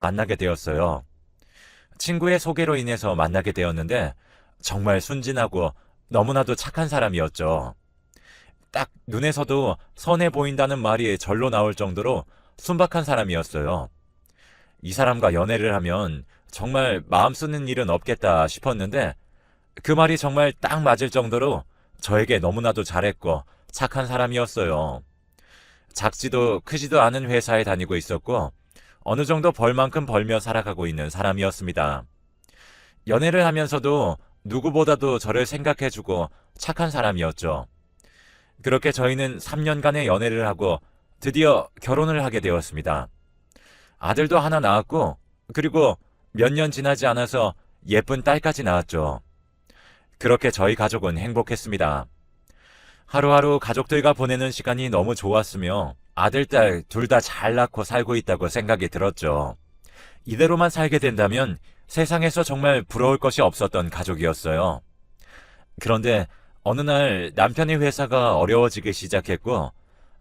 만나게 되었어요. 친구의 소개로 인해서 만나게 되었는데 정말 순진하고 너무나도 착한 사람이었죠. 딱 눈에서도 선해 보인다는 말이 절로 나올 정도로 순박한 사람이었어요. 이 사람과 연애를 하면 정말 마음 쓰는 일은 없겠다 싶었는데 그 말이 정말 딱 맞을 정도로 저에게 너무나도 잘했고 착한 사람이었어요. 작지도 크지도 않은 회사에 다니고 있었고 어느 정도 벌만큼 벌며 살아가고 있는 사람이었습니다. 연애를 하면서도 누구보다도 저를 생각해주고 착한 사람이었죠. 그렇게 저희는 3년간의 연애를 하고 드디어 결혼을 하게 되었습니다. 아들도 하나 낳았고 그리고 몇 년 지나지 않아서 예쁜 딸까지 낳았죠. 그렇게 저희 가족은 행복했습니다. 하루하루 가족들과 보내는 시간이 너무 좋았으며 아들, 딸 둘 다 잘 낳고 살고 있다고 생각이 들었죠. 이대로만 살게 된다면 세상에서 정말 부러울 것이 없었던 가족이었어요. 그런데 어느 날 남편의 회사가 어려워지기 시작했고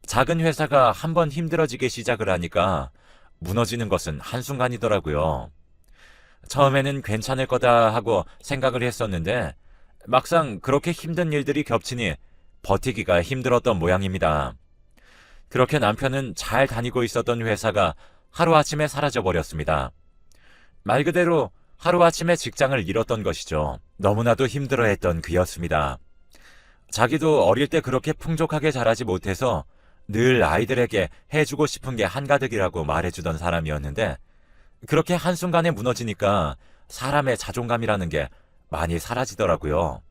작은 회사가 한번 힘들어지기 시작을 하니까 무너지는 것은 한순간이더라고요. 처음에는 괜찮을 거다 하고 생각을 했었는데 막상 그렇게 힘든 일들이 겹치니 버티기가 힘들었던 모양입니다. 그렇게 남편은 잘 다니고 있었던 회사가 하루아침에 사라져버렸습니다. 말 그대로 하루아침에 직장을 잃었던 것이죠. 너무나도 힘들어했던 그였습니다. 자기도 어릴 때 그렇게 풍족하게 자라지 못해서 늘 아이들에게 해주고 싶은 게 한가득이라고 말해주던 사람이었는데 그렇게 한순간에 무너지니까 사람의 자존감이라는 게 많이 사라지더라고요.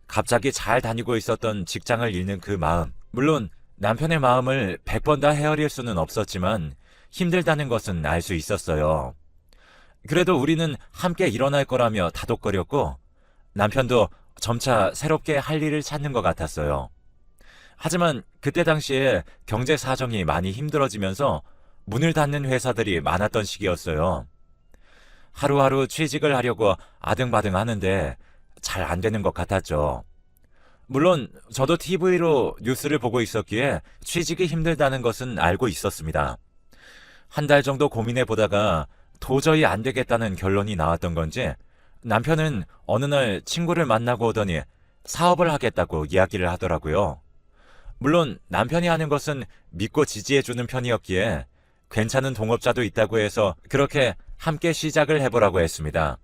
갑자기 잘 다니고 있었던 직장을 잃는 그 마음, 물론 남편의 마음을 100번 다 헤아릴 수는 없었지만 힘들다는 것은 알 수 있었어요. 그래도 우리는 함께 일어날 거라며 다독거렸고 남편도 점차 새롭게 할 일을 찾는 것 같았어요. 하지만 그때 당시에 경제 사정이 많이 힘들어지면서 문을 닫는 회사들이 많았던 시기였어요. 하루하루 취직을 하려고 아등바등 하는데 잘 안 되는 것 같았죠. 물론 저도 TV로 뉴스를 보고 있었기에 취직이 힘들다는 것은 알고 있었습니다. 한 달 정도 고민해 보다가 도저히 안 되겠다는 결론이 나왔던 건지 남편은 어느 날 친구를 만나고 오더니 사업을 하겠다고 이야기를 하더라고요. 물론 남편이 하는 것은 믿고 지지해주는 편이었기에 괜찮은 동업자도 있다고 해서 그렇게 함께 시작을 해보라고 했습니다.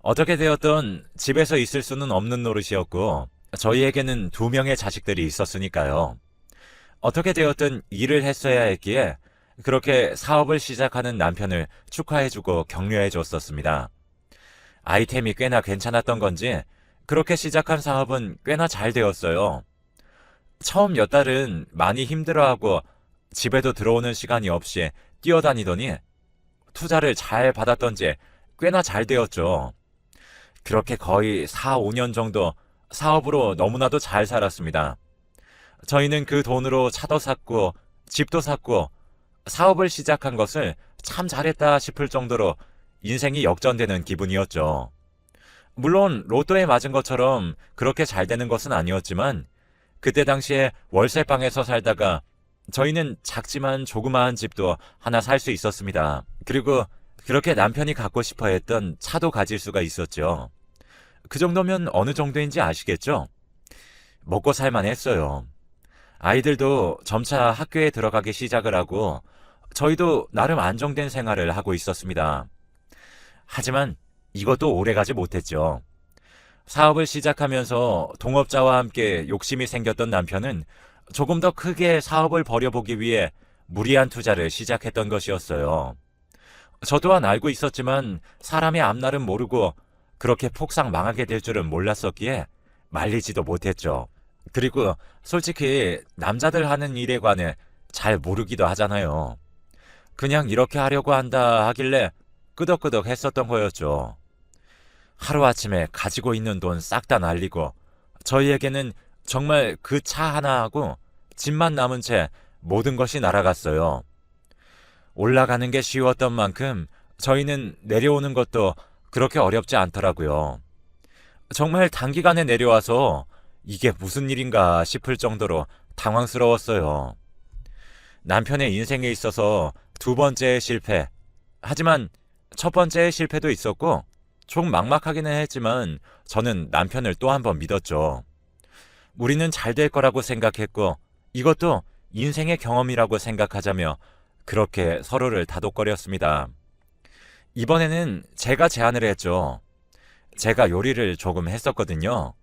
어떻게 되었던 집에서 있을 수는 없는 노릇이었고 저희에게는 2명의 자식들이 있었으니까요. 어떻게 되었든 일을 했어야 했기에 그렇게 사업을 시작하는 남편을 축하해주고 격려해줬었습니다. 아이템이 꽤나 괜찮았던 건지 그렇게 시작한 사업은 꽤나 잘 되었어요. 처음 몇 달은 많이 힘들어하고 집에도 들어오는 시간이 없이 뛰어다니더니 투자를 잘 받았던지 꽤나 잘 되었죠. 그렇게 거의 4, 5년 정도 사업으로 너무나도 잘 살았습니다. 저희는 그 돈으로 차도 샀고 집도 샀고 사업을 시작한 것을 참 잘했다 싶을 정도로 인생이 역전되는 기분이었죠. 물론 로또에 맞은 것처럼 그렇게 잘 되는 것은 아니었지만 그때 당시에 월세방에서 살다가 저희는 작지만 조그마한 집도 하나 살 수 있었습니다. 그리고 그렇게 남편이 갖고 싶어 했던 차도 가질 수가 있었죠. 그 정도면 어느 정도인지 아시겠죠? 먹고 살만 했어요. 아이들도 점차 학교에 들어가기 시작을 하고 저희도 나름 안정된 생활을 하고 있었습니다. 하지만 이것도 오래가지 못했죠. 사업을 시작하면서 동업자와 함께 욕심이 생겼던 남편은 조금 더 크게 사업을 벌여보기 위해 무리한 투자를 시작했던 것이었어요. 저 또한 알고 있었지만 사람의 앞날은 모르고 그렇게 폭삭 망하게 될 줄은 몰랐었기에 말리지도 못했죠. 그리고 솔직히 남자들 하는 일에 관해 잘 모르기도 하잖아요. 그냥 이렇게 하려고 한다 하길래 끄덕끄덕 했었던 거였죠. 하루아침에 가지고 있는 돈 싹 다 날리고 저희에게는 정말 그 차 하나하고 집만 남은 채 모든 것이 날아갔어요. 올라가는 게 쉬웠던 만큼 저희는 내려오는 것도 그렇게 어렵지 않더라고요. 정말 단기간에 내려와서 이게 무슨 일인가 싶을 정도로 당황스러웠어요. 남편의 인생에 있어서 두 번째의 실패, 하지만 첫 번째의 실패도 있었고 좀 막막하기는 했지만 저는 남편을 또 한 번 믿었죠. 우리는 잘 될 거라고 생각했고 이것도 인생의 경험이라고 생각하자며 그렇게 서로를 다독거렸습니다. 이번에는 제가 제안을 했죠. 제가 요리를 조금 했었거든요.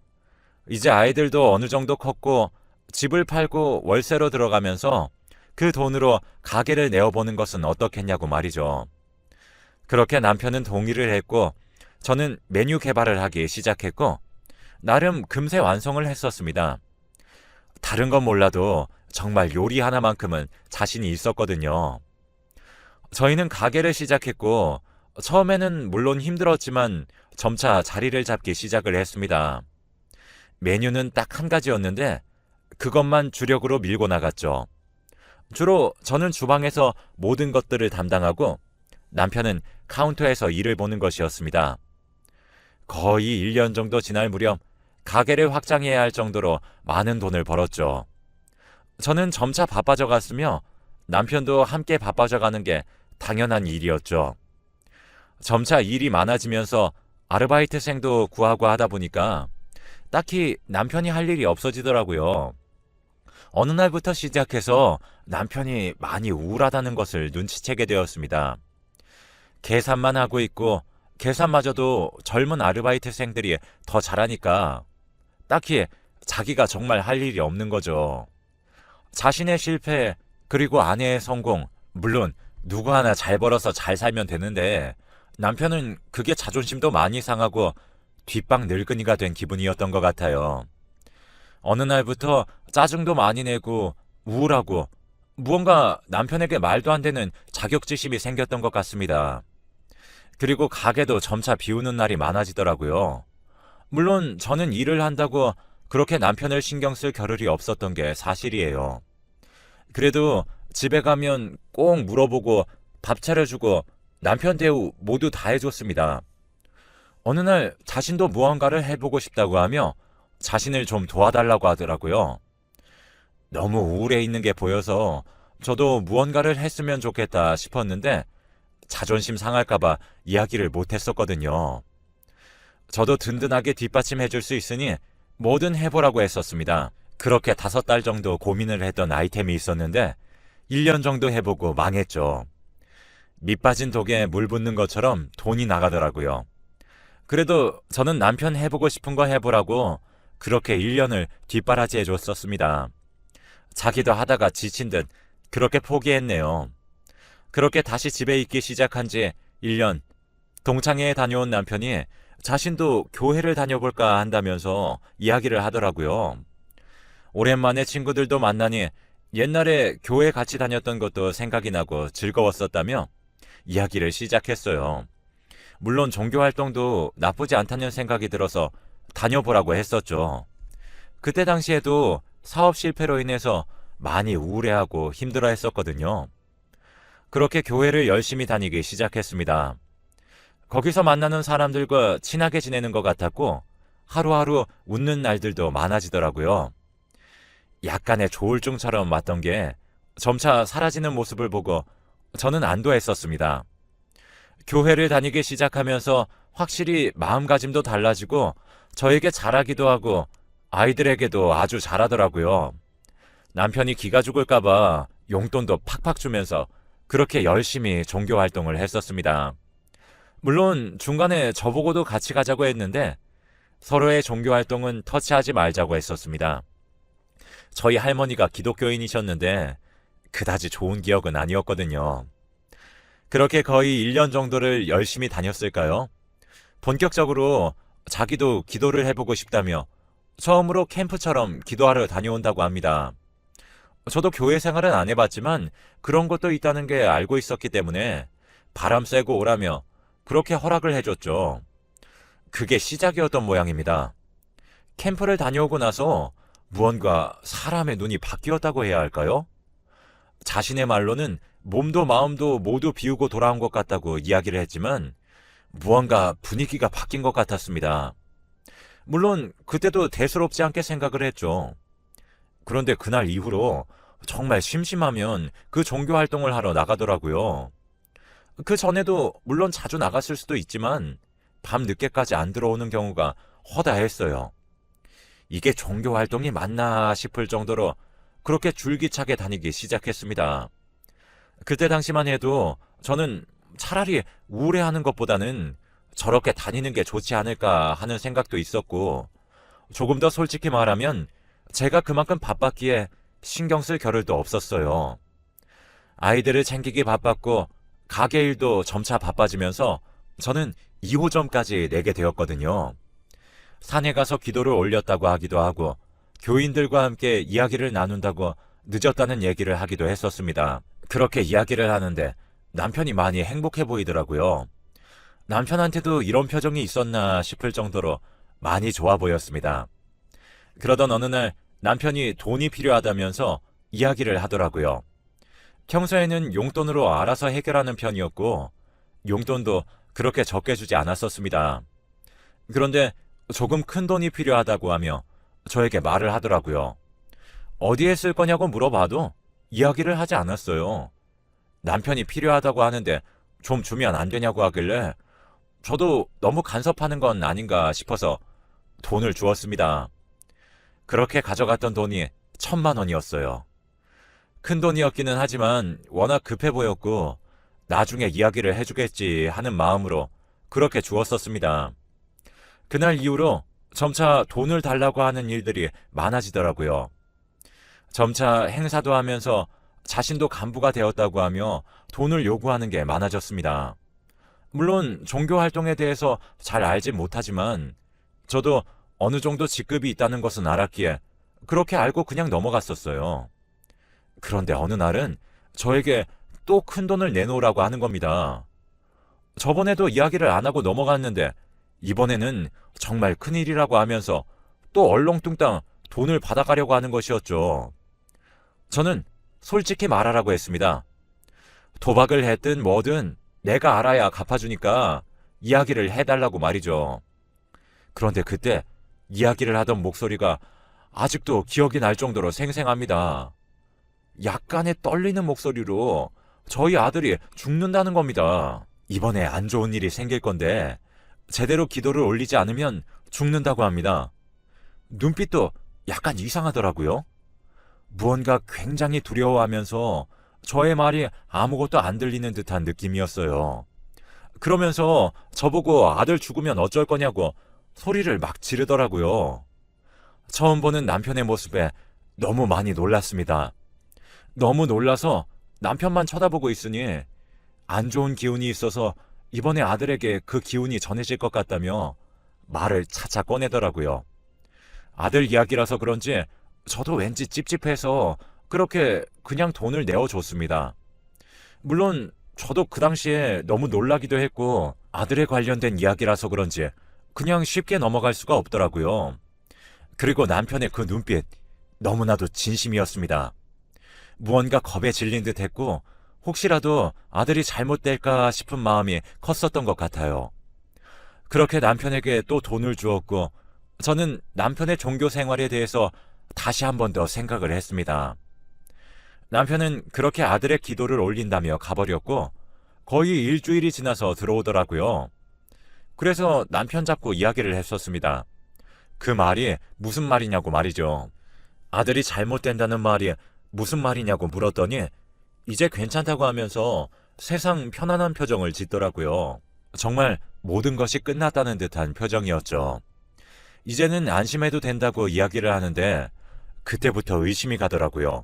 이제 아이들도 어느 정도 컸고 집을 팔고 월세로 들어가면서 그 돈으로 가게를 내어보는 것은 어떻겠냐고 말이죠. 그렇게 남편은 동의를 했고 저는 메뉴 개발을 하기 시작했고 나름 금세 완성을 했었습니다. 다른 건 몰라도 정말 요리 하나만큼은 자신이 있었거든요. 저희는 가게를 시작했고 처음에는 물론 힘들었지만 점차 자리를 잡기 시작을 했습니다. 메뉴는 딱 한 가지였는데 그것만 주력으로 밀고 나갔죠. 주로 저는 주방에서 모든 것들을 담당하고 남편은 카운터에서 일을 보는 것이었습니다. 거의 1년 정도 지날 무렵 가게를 확장해야 할 정도로 많은 돈을 벌었죠. 저는 점차 바빠져 갔으며 남편도 함께 바빠져 가는 게 당연한 일이었죠. 점차 일이 많아지면서 아르바이트생도 구하고 하다 보니까 딱히 남편이 할 일이 없어지더라고요. 어느 날부터 시작해서 남편이 많이 우울하다는 것을 눈치채게 되었습니다. 계산만 하고 있고 계산마저도 젊은 아르바이트생들이 더 잘하니까 딱히 자기가 정말 할 일이 없는 거죠. 자신의 실패 그리고 아내의 성공, 물론 누구 하나 잘 벌어서 잘 살면 되는데 남편은 그게 자존심도 많이 상하고 뒷방 늙은이가 된 기분이었던 것 같아요. 어느 날부터 짜증도 많이 내고 우울하고 무언가 남편에게 말도 안 되는 자격지심이 생겼던 것 같습니다. 그리고 가게도 점차 비우는 날이 많아지더라고요. 물론 저는 일을 한다고 그렇게 남편을 신경 쓸 겨를이 없었던 게 사실이에요. 그래도 집에 가면 꼭 물어보고 밥 차려주고 남편 대우 모두 다 해줬습니다. 어느 날 자신도 무언가를 해보고 싶다고 하며 자신을 좀 도와달라고 하더라고요. 너무 우울해 있는 게 보여서 저도 무언가를 했으면 좋겠다 싶었는데 자존심 상할까봐 이야기를 못했었거든요. 저도 든든하게 뒷받침해 줄 수 있으니 뭐든 해보라고 했었습니다. 그렇게 5달 정도 고민을 했던 아이템이 있었는데 1년 정도 해보고 망했죠. 밑 빠진 독에 물 붓는 것처럼 돈이 나가더라고요. 그래도 저는 남편 해보고 싶은 거 해보라고 그렇게 1년을 뒷바라지해 줬었습니다. 자기도 하다가 지친 듯 그렇게 포기했네요. 그렇게 다시 집에 있기 시작한 지 1년, 동창회에 다녀온 남편이 자신도 교회를 다녀볼까 한다면서 이야기를 하더라고요. 오랜만에 친구들도 만나니 옛날에 교회 같이 다녔던 것도 생각이 나고 즐거웠었다며 이야기를 시작했어요. 물론 종교활동도 나쁘지 않다는 생각이 들어서 다녀보라고 했었죠. 그때 당시에도 사업 실패로 인해서 많이 우울해하고 힘들어 했었거든요. 그렇게 교회를 열심히 다니기 시작했습니다. 거기서 만나는 사람들과 친하게 지내는 것 같았고 하루하루 웃는 날들도 많아지더라고요. 약간의 조울증처럼 왔던 게 점차 사라지는 모습을 보고 저는 안도했었습니다. 교회를 다니기 시작하면서 확실히 마음가짐도 달라지고 저에게 잘하기도 하고 아이들에게도 아주 잘하더라고요. 남편이 기가 죽을까봐 용돈도 팍팍 주면서 그렇게 열심히 종교 활동을 했었습니다. 물론 중간에 저보고도 같이 가자고 했는데 서로의 종교 활동은 터치하지 말자고 했었습니다. 저희 할머니가 기독교인이셨는데 그다지 좋은 기억은 아니었거든요. 그렇게 거의 1년 정도를 열심히 다녔을까요? 본격적으로 자기도 기도를 해보고 싶다며 처음으로 캠프처럼 기도하러 다녀온다고 합니다. 저도 교회 생활은 안 해봤지만 그런 것도 있다는 게 알고 있었기 때문에 바람 쐬고 오라며 그렇게 허락을 해줬죠. 그게 시작이었던 모양입니다. 캠프를 다녀오고 나서 무언가 사람의 눈이 바뀌었다고 해야 할까요? 자신의 말로는 몸도 마음도 모두 비우고 돌아온 것 같다고 이야기를 했지만 무언가 분위기가 바뀐 것 같았습니다. 물론 그때도 대수롭지 않게 생각을 했죠. 그런데 그날 이후로 정말 심심하면 그 종교 활동을 하러 나가더라고요. 그 전에도 물론 자주 나갔을 수도 있지만 밤 늦게까지 안 들어오는 경우가 허다했어요. 이게 종교 활동이 맞나 싶을 정도로 그렇게 줄기차게 다니기 시작했습니다. 그때 당시만 해도 저는 차라리 우울해하는 것보다는 저렇게 다니는 게 좋지 않을까 하는 생각도 있었고, 조금 더 솔직히 말하면 제가 그만큼 바빴기에 신경 쓸 겨를도 없었어요. 아이들을 챙기기 바빴고 가게 일도 점차 바빠지면서 저는 2호점까지 내게 되었거든요. 산에 가서 기도를 올렸다고 하기도 하고 교인들과 함께 이야기를 나눈다고 늦었다는 얘기를 하기도 했었습니다. 그렇게 이야기를 하는데 남편이 많이 행복해 보이더라고요. 남편한테도 이런 표정이 있었나 싶을 정도로 많이 좋아 보였습니다. 그러던 어느 날 남편이 돈이 필요하다면서 이야기를 하더라고요. 평소에는 용돈으로 알아서 해결하는 편이었고 용돈도 그렇게 적게 주지 않았었습니다. 그런데 조금 큰 돈이 필요하다고 하며 저에게 말을 하더라고요. 어디에 쓸 거냐고 물어봐도 이야기를 하지 않았어요. 남편이 필요하다고 하는데 좀 주면 안 되냐고 하길래 저도 너무 간섭하는 건 아닌가 싶어서 돈을 주었습니다. 그렇게 가져갔던 돈이 1,000만 원이었어요. 큰 돈이었기는 하지만 워낙 급해 보였고 나중에 이야기를 해주겠지 하는 마음으로 그렇게 주었었습니다. 그날 이후로 점차 돈을 달라고 하는 일들이 많아지더라고요. 점차 행사도 하면서 자신도 간부가 되었다고 하며 돈을 요구하는 게 많아졌습니다. 물론 종교 활동에 대해서 잘 알진 못하지만 저도 어느 정도 직급이 있다는 것은 알았기에 그렇게 알고 그냥 넘어갔었어요. 그런데 어느 날은 저에게 또 큰 돈을 내놓으라고 하는 겁니다. 저번에도 이야기를 안 하고 넘어갔는데 이번에는 정말 큰일이라고 하면서 또 얼렁뚱땅 돈을 받아가려고 하는 것이었죠. 저는 솔직히 말하라고 했습니다. 도박을 했든 뭐든 내가 알아야 갚아주니까 이야기를 해달라고 말이죠. 그런데 그때 이야기를 하던 목소리가 아직도 기억이 날 정도로 생생합니다. 약간의 떨리는 목소리로 저희 아들이 죽는다는 겁니다. 이번에 안 좋은 일이 생길 건데 제대로 기도를 올리지 않으면 죽는다고 합니다. 눈빛도 약간 이상하더라고요. 무언가 굉장히 두려워하면서 저의 말이 아무것도 안 들리는 듯한 느낌이었어요. 그러면서 저보고 아들 죽으면 어쩔 거냐고 소리를 막 지르더라고요. 처음 보는 남편의 모습에 너무 많이 놀랐습니다. 너무 놀라서 남편만 쳐다보고 있으니 안 좋은 기운이 있어서 이번에 아들에게 그 기운이 전해질 것 같다며 말을 차차 꺼내더라고요. 아들 이야기라서 그런지 저도 왠지 찝찝해서 그렇게 그냥 돈을 내어줬습니다. 물론 저도 그 당시에 너무 놀라기도 했고 아들에 관련된 이야기라서 그런지 그냥 쉽게 넘어갈 수가 없더라고요. 그리고 남편의 그 눈빛 너무나도 진심이었습니다. 무언가 겁에 질린 듯 했고 혹시라도 아들이 잘못될까 싶은 마음이 컸었던 것 같아요. 그렇게 남편에게 또 돈을 주었고 저는 남편의 종교 생활에 대해서 다시 한 번 더 생각을 했습니다. 남편은 그렇게 아들의 기도를 올린다며 가버렸고 거의 일주일이 지나서 들어오더라고요. 그래서 남편 잡고 이야기를 했었습니다. 그 말이 무슨 말이냐고 말이죠. 아들이 잘못된다는 말이 무슨 말이냐고 물었더니 이제 괜찮다고 하면서 세상 편안한 표정을 짓더라고요. 정말 모든 것이 끝났다는 듯한 표정이었죠. 이제는 안심해도 된다고 이야기를 하는데 그때부터 의심이 가더라고요.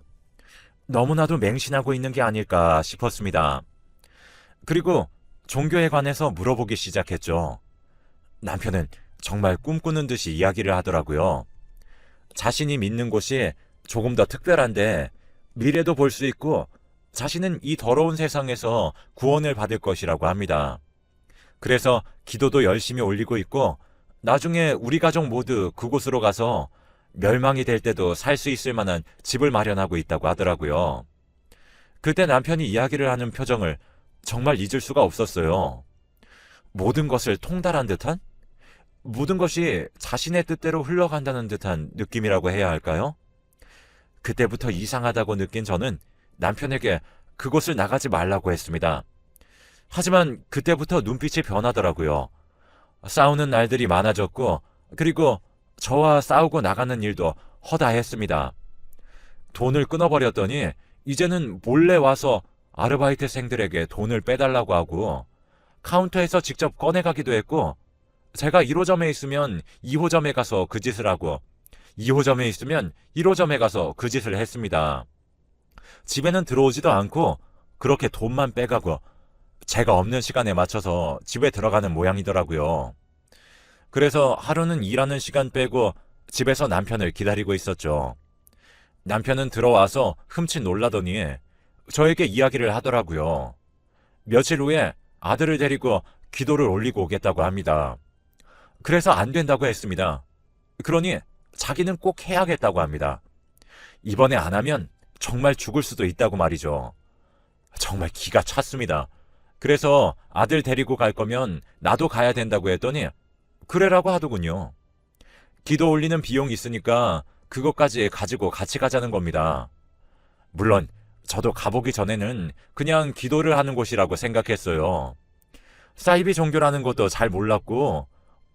너무나도 맹신하고 있는 게 아닐까 싶었습니다. 그리고 종교에 관해서 물어보기 시작했죠. 남편은 정말 꿈꾸는 듯이 이야기를 하더라고요. 자신이 믿는 곳이 조금 더 특별한데 미래도 볼 수 있고 자신은 이 더러운 세상에서 구원을 받을 것이라고 합니다. 그래서 기도도 열심히 올리고 있고 나중에 우리 가족 모두 그곳으로 가서 멸망이 될 때도 살 수 있을 만한 집을 마련하고 있다고 하더라고요. 그때 남편이 이야기를 하는 표정을 정말 잊을 수가 없었어요. 모든 것을 통달한 듯한? 모든 것이 자신의 뜻대로 흘러간다는 듯한 느낌이라고 해야 할까요? 그때부터 이상하다고 느낀 저는 남편에게 그곳을 나가지 말라고 했습니다. 하지만 그때부터 눈빛이 변하더라고요. 싸우는 날들이 많아졌고, 그리고 저와 싸우고 나가는 일도 허다했습니다. 돈을 끊어버렸더니 이제는 몰래 와서 아르바이트생들에게 돈을 빼달라고 하고 카운터에서 직접 꺼내가기도 했고, 제가 1호점에 있으면 2호점에 가서 그 짓을 하고 2호점에 있으면 1호점에 가서 그 짓을 했습니다. 집에는 들어오지도 않고 그렇게 돈만 빼가고 제가 없는 시간에 맞춰서 집에 들어가는 모양이더라고요. 그래서 하루는 일하는 시간 빼고 집에서 남편을 기다리고 있었죠. 남편은 들어와서 흠칫 놀라더니 저에게 이야기를 하더라고요. 며칠 후에 아들을 데리고 기도를 올리고 오겠다고 합니다. 그래서 안 된다고 했습니다. 그러니 자기는 꼭 해야겠다고 합니다. 이번에 안 하면 정말 죽을 수도 있다고 말이죠. 정말 기가 찼습니다. 그래서 아들 데리고 갈 거면 나도 가야 된다고 했더니 그래라고 하더군요. 기도 올리는 비용이 있으니까 그것까지 가지고 같이 가자는 겁니다. 물론 저도 가보기 전에는 그냥 기도를 하는 곳이라고 생각했어요. 사이비 종교라는 것도 잘 몰랐고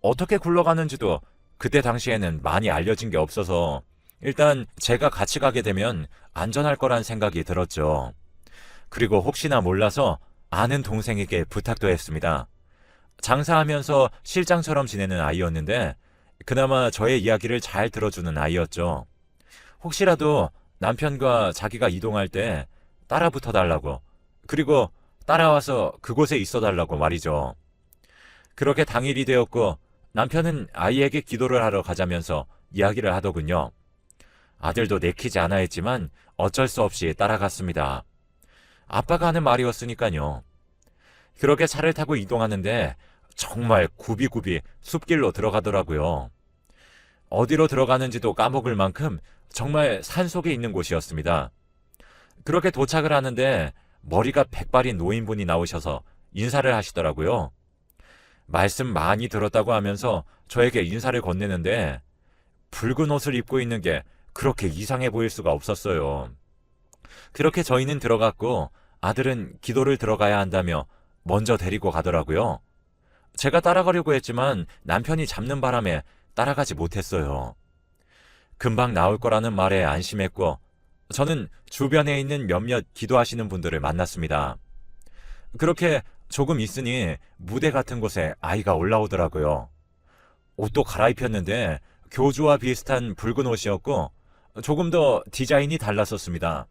어떻게 굴러가는지도 그때 당시에는 많이 알려진 게 없어서 일단 제가 같이 가게 되면 안전할 거란 생각이 들었죠. 그리고 혹시나 몰라서 아는 동생에게 부탁도 했습니다. 장사하면서 실장처럼 지내는 아이였는데 그나마 저의 이야기를 잘 들어주는 아이였죠. 혹시라도 남편과 자기가 이동할 때 따라 붙어 달라고, 그리고 따라와서 그곳에 있어 달라고 말이죠. 그렇게 당일이 되었고 남편은 아이에게 기도를 하러 가자면서 이야기를 하더군요. 아들도 내키지 않아 했지만 어쩔 수 없이 따라갔습니다. 아빠가 하는 말이었으니까요. 그렇게 차를 타고 이동하는데 정말 굽이굽이 숲길로 들어가더라고요. 어디로 들어가는지도 까먹을 만큼 정말 산속에 있는 곳이었습니다. 그렇게 도착을 하는데 머리가 백발인 노인분이 나오셔서 인사를 하시더라고요. 말씀 많이 들었다고 하면서 저에게 인사를 건네는데 붉은 옷을 입고 있는 게 그렇게 이상해 보일 수가 없었어요. 그렇게 저희는 들어갔고 아들은 기도를 들어가야 한다며 먼저 데리고 가더라고요. 제가 따라가려고 했지만 남편이 잡는 바람에 따라가지 못했어요. 금방 나올 거라는 말에 안심했고 저는 주변에 있는 몇몇 기도하시는 분들을 만났습니다. 그렇게 조금 있으니 무대 같은 곳에 아이가 올라오더라고요. 옷도 갈아입혔는데 교주와 비슷한 붉은 옷이었고 조금 더 디자인이 달랐었습니다.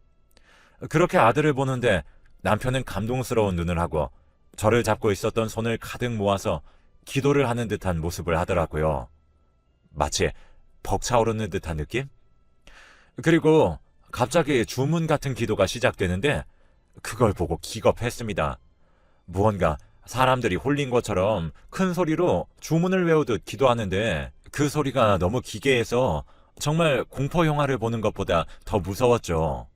그렇게 아들을 보는데 남편은 감동스러운 눈을 하고 저를 잡고 있었던 손을 가득 모아서 기도를 하는 듯한 모습을 하더라고요. 마치 벅차오르는 듯한 느낌? 그리고 갑자기 주문 같은 기도가 시작되는데 그걸 보고 기겁했습니다. 무언가 사람들이 홀린 것처럼 큰 소리로 주문을 외우듯 기도하는데 그 소리가 너무 기괴해서 정말 공포 영화를 보는 것보다 더 무서웠죠.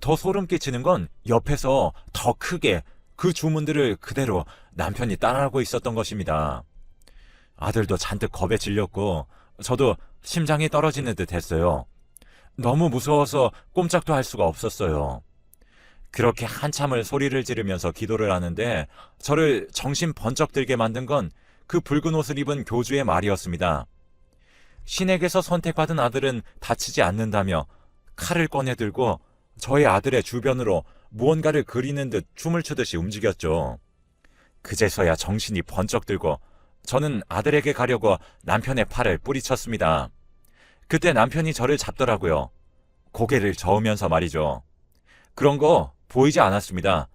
더 소름 끼치는 건 옆에서 더 크게 그 주문들을 그대로 남편이 따라하고 있었던 것입니다. 아들도 잔뜩 겁에 질렸고 저도 심장이 떨어지는 듯 했어요. 너무 무서워서 꼼짝도 할 수가 없었어요. 그렇게 한참을 소리를 지르면서 기도를 하는데 저를 정신 번쩍 들게 만든 건 그 붉은 옷을 입은 교주의 말이었습니다. 신에게서 선택받은 아들은 다치지 않는다며 칼을 꺼내 들고 저의 아들의 주변으로 무언가를 그리는 듯 춤을 추듯이 움직였죠. 그제서야 정신이 번쩍 들고 저는 아들에게 가려고 남편의 팔을 뿌리쳤습니다. 그때 남편이 저를 잡더라고요. 고개를 저으면서 말이죠. 그런 거 보이지 않았습니다.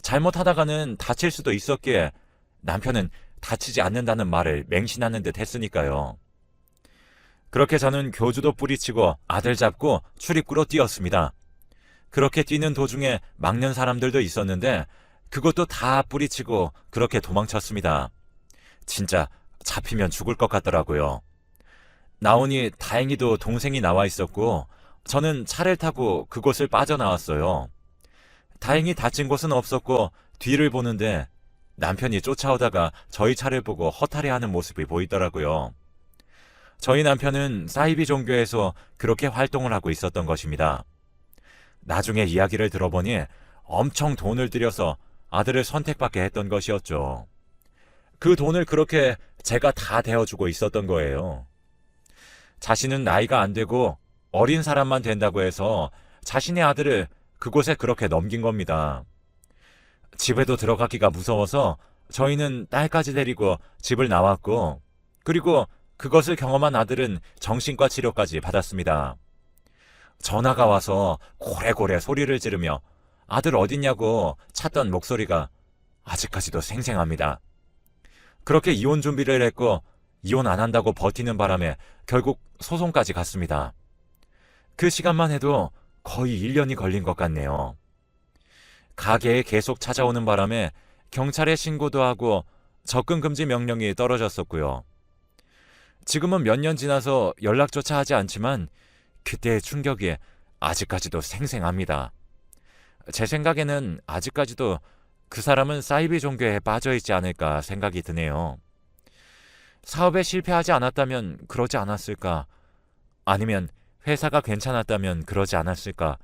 잘못하다가는 다칠 수도 있었기에 남편은 다치지 않는다는 말을 맹신하는 듯 했으니까요. 그렇게 저는 교주도 뿌리치고 아들 잡고 출입구로 뛰었습니다. 그렇게 뛰는 도중에 막는 사람들도 있었는데 그것도 다 뿌리치고 그렇게 도망쳤습니다. 진짜 잡히면 죽을 것 같더라고요. 나오니 다행히도 동생이 나와 있었고 저는 차를 타고 그곳을 빠져나왔어요. 다행히 다친 곳은 없었고 뒤를 보는데 남편이 쫓아오다가 저희 차를 보고 허탈해하는 모습이 보이더라고요. 저희 남편은 사이비 종교에서 그렇게 활동을 하고 있었던 것입니다. 나중에 이야기를 들어보니 엄청 돈을 들여서 아들을 선택받게 했던 것이었죠. 그 돈을 그렇게 제가 다 대어주고 있었던 거예요. 자신은 나이가 안 되고 어린 사람만 된다고 해서 자신의 아들을 그곳에 그렇게 넘긴 겁니다. 집에도 들어가기가 무서워서 저희는 딸까지 데리고 집을 나왔고, 그리고 그것을 경험한 아들은 정신과 치료까지 받았습니다. 전화가 와서 고래고래 소리를 지르며 아들 어딨냐고 찾던 목소리가 아직까지도 생생합니다. 그렇게 이혼 준비를 했고 이혼 안 한다고 버티는 바람에 결국 소송까지 갔습니다. 그 시간만 해도 거의 1년이 걸린 것 같네요. 가게에 계속 찾아오는 바람에 경찰에 신고도 하고 접근 금지 명령이 떨어졌었고요. 지금은 몇 년 지나서 연락조차 하지 않지만 그때의 충격이 아직까지도 생생합니다. 제 생각에는 아직까지도 그 사람은 사이비 종교에 빠져 있지 않을까 생각이 드네요. 사업에 실패하지 않았다면 그러지 않았을까? 아니면 회사가 괜찮았다면 그러지 않았을까?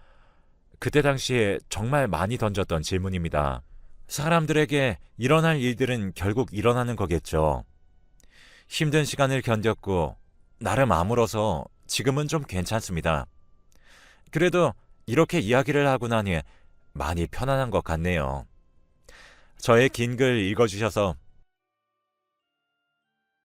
그때 당시에 정말 많이 던졌던 질문입니다. 사람들에게 일어날 일들은 결국 일어나는 거겠죠. 힘든 시간을 견뎠고 나름 아물어서 지금은 좀 괜찮습니다. 그래도 이렇게 이야기를 하고 나니 많이 편안한 것 같네요. 저의 긴 글 읽어주셔서